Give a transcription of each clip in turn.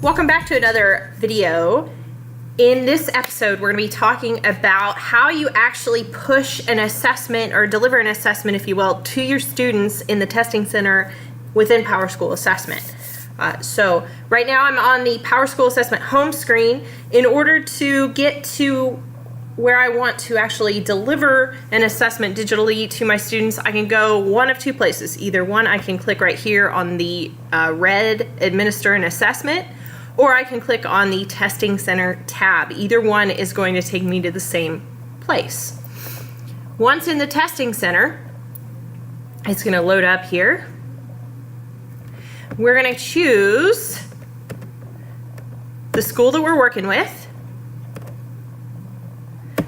Welcome back to another video. In this episode, we're going to be talking about how you actually push an assessment or deliver an assessment, if you will, to your students in the testing center within PowerSchool Assessment. So right now I'm on the PowerSchool Assessment home screen. In order to get to where I want to actually deliver an assessment digitally to my students, I can go one of two places. Either one, I can click right here on the red Administer an Assessment, or I can click on the Testing Center tab. Either one is going to take me to the same place. Once in the Testing Center, it's going to load up here. We're going to choose the school that we're working with,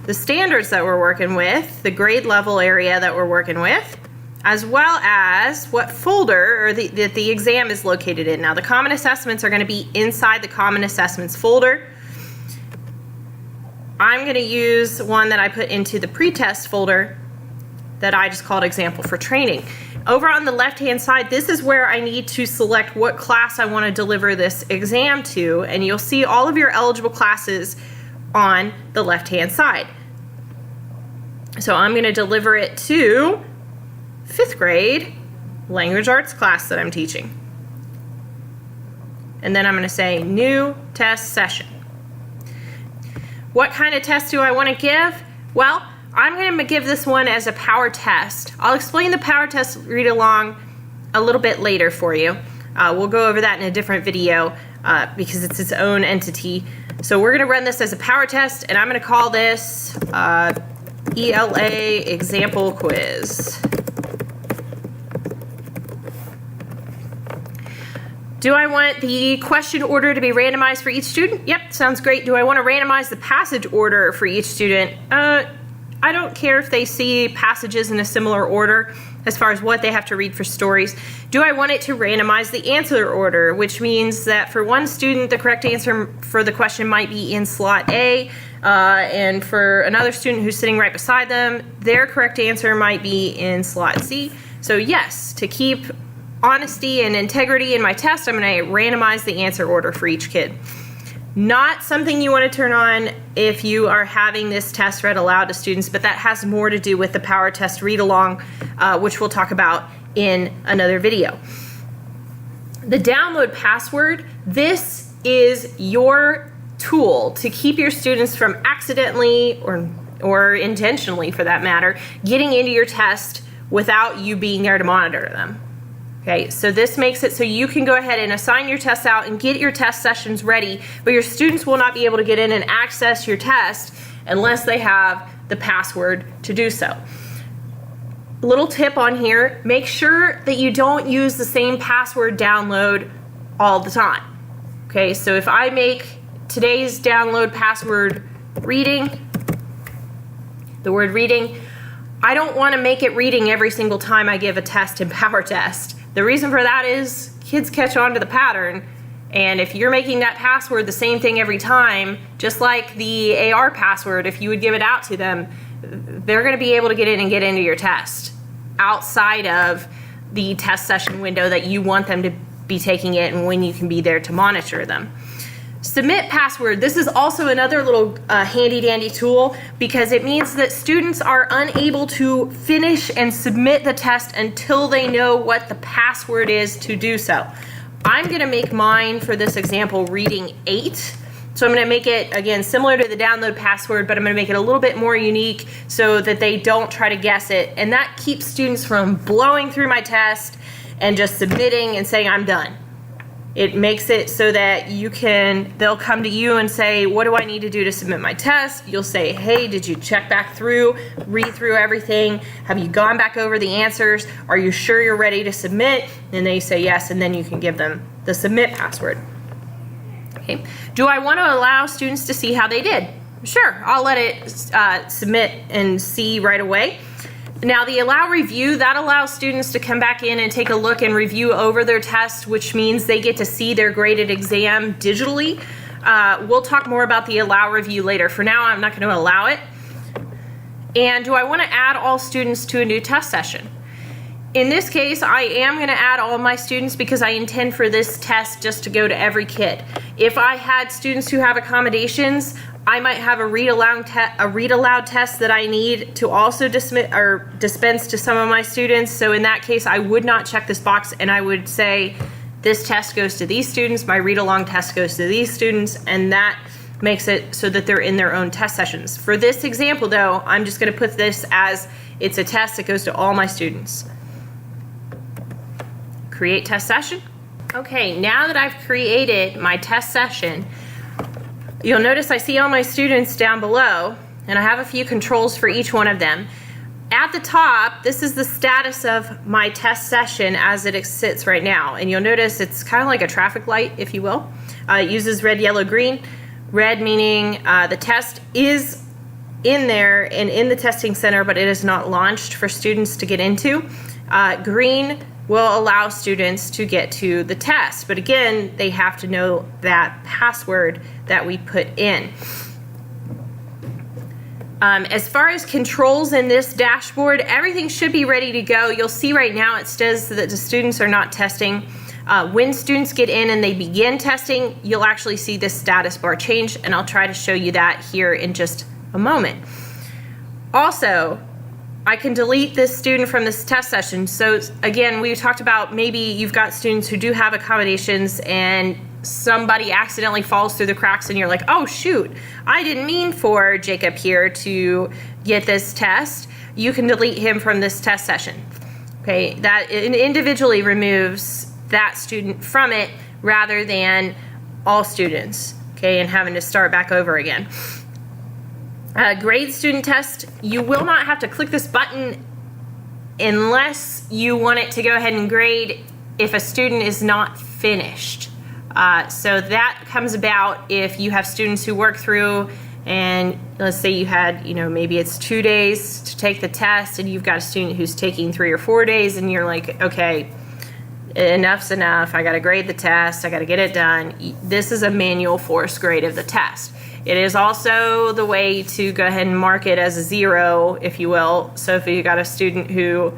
the standards that we're working with, the grade level area that we're working with, as well as what folder or the exam is located in. Now, the common assessments are going to be inside the common assessments folder. I'm going to use one that I put into the pretest folder that I just called example for training. Over on the left-hand side, this is where I need to select what class I want to deliver this exam to, and you'll see all of your eligible classes on the left-hand side. So I'm going to deliver it to 5th grade language arts class that I'm teaching. And then I'm going to say new test session. What kind of test do I want to give? Well, I'm going to give this one as a power test. I'll explain the power test read along a little bit later for you. We'll go over that in a different video because it's its own entity. So we're going to run this as a power test, and I'm going to call this ELA example quiz. Do I want the question order to be randomized for each student? Yep, sounds great. Do I want to randomize the passage order for each student? I don't care if they see passages in a similar order as far as what they have to read for stories. Do I want it to randomize the answer order, which means that for one student, the correct answer for the question might be in slot A, and for another student who's sitting right beside them, their correct answer might be in slot C. So yes, to keep honesty and integrity in my test, I'm going to randomize the answer order for each kid. Not something you want to turn on if you are having this test read aloud to students, but that has more to do with the power test read along, which we'll talk about in another video. The download password, this is your tool to keep your students from accidentally or intentionally, for that matter, getting into your test without you being there to monitor them. Okay, so this makes it so you can go ahead and assign your tests out and get your test sessions ready, but your students will not be able to get in and access your test unless they have the password to do so. Little tip on here, make sure that you don't use the same password download all the time. Okay, so if I make today's download password reading, the word reading, I don't want to make it reading every single time I give a test in PowerTest. The reason for that is kids catch on to the pattern, and if you're making that password the same thing every time, just like the AR password, if you would give it out to them, they're going to be able to get in and get into your test outside of the test session window that you want them to be taking it and when you can be there to monitor them. Submit password. This is also another little handy dandy tool because it means that students are unable to finish and submit the test until they know what the password is to do so. I'm going to make mine for this example reading 8. So I'm going to make it, again, similar to the download password, but I'm going to make it a little bit more unique so that they don't try to guess it. And that keeps students from blowing through my test and just submitting and saying, I'm done. It makes it so that they'll come to you and say, what do I need to do to submit my test? You'll say, hey, did you check back through, read through everything? Have you gone back over the answers? Are you sure you're ready to submit? And they say yes, and then you can give them the submit password. Okay. Do I want to allow students to see how they did? Sure, I'll let it submit and see right away. Now the allow review, that allows students to come back in and take a look and review over their test, which means they get to see their graded exam digitally. We'll talk more about the allow review later. For now, I'm not going to allow it. And do I want to add all students to a new test session? In this case, I am going to add all of my students because I intend for this test just to go to every kid. If I had students who have accommodations, I might have a read aloud test that I need to also dispense to some of my students. So in that case, I would not check this box, and I would say this test goes to these students, my read along test goes to these students, and that makes it so that they're in their own test sessions. For this example though, I'm just going to put this as it's a test that goes to all my students. Create test session. Okay, now that I've created my test session, you'll notice I see all my students down below, and I have a few controls for each one of them. At the top, this is the status of my test session as it sits right now, and you'll notice it's kind of like a traffic light, if you will. It uses red, yellow, green. Red meaning the test is in there and in the testing center, but it is not launched for students to get into. Green will allow students to get to the test, but again, they have to know that password that we put in. As far as controls in this dashboard, everything should be ready to go. You'll see right now it says that the students are not testing. When students get in and they begin testing, you'll actually see this status bar change, and I'll try to show you that here in just a moment. Also, I can delete this student from this test session. So again, we talked about maybe you've got students who do have accommodations and somebody accidentally falls through the cracks and you're like, oh shoot, I didn't mean for Jacob here to get this test. You can delete him from this test session. Okay, that individually removes that student from it rather than all students, okay, and having to start back over again. Grade student test, you will not have to click this button unless you want it to go ahead and grade if a student is not finished. So that comes about if you have students who work through, and let's say you had, maybe it's 2 days to take the test and you've got a student who's taking 3 or 4 days, and you're like, okay, enough's enough, I gotta grade the test, I gotta get it done. This is a manual forced grade of the test. It is also the way to go ahead and mark it as a 0, if you will. So if you got a student who,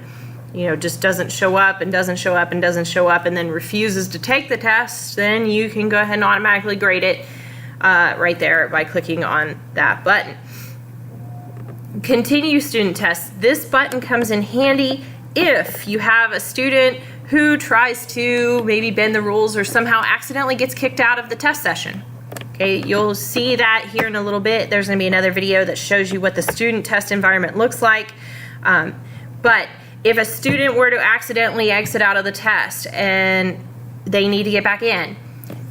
just doesn't show up and doesn't show up and doesn't show up and then refuses to take the test, then you can go ahead and automatically grade it right there by clicking on that button. Continue student test. This button comes in handy if you have a student who tries to maybe bend the rules or somehow accidentally gets kicked out of the test session. Okay, you'll see that here in a little bit. There's going to be another video that shows you what the student test environment looks like. But if a student were to accidentally exit out of the test and they need to get back in,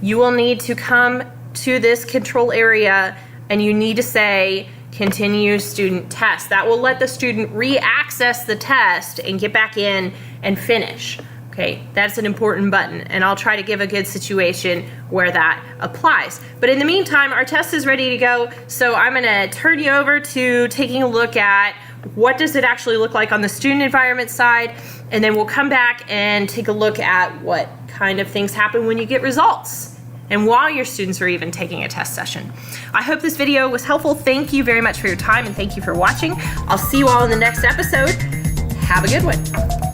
you will need to come to this control area and you need to say continue student test. That will let the student re-access the test and get back in and finish. Okay, that's an important button, and I'll try to give a good situation where that applies. But in the meantime, our test is ready to go, so I'm going to turn you over to taking a look at what does it actually look like on the student environment side, and then we'll come back and take a look at what kind of things happen when you get results and while your students are even taking a test session. I hope this video was helpful. Thank you very much for your time, and thank you for watching. I'll see you all in the next episode. Have a good one.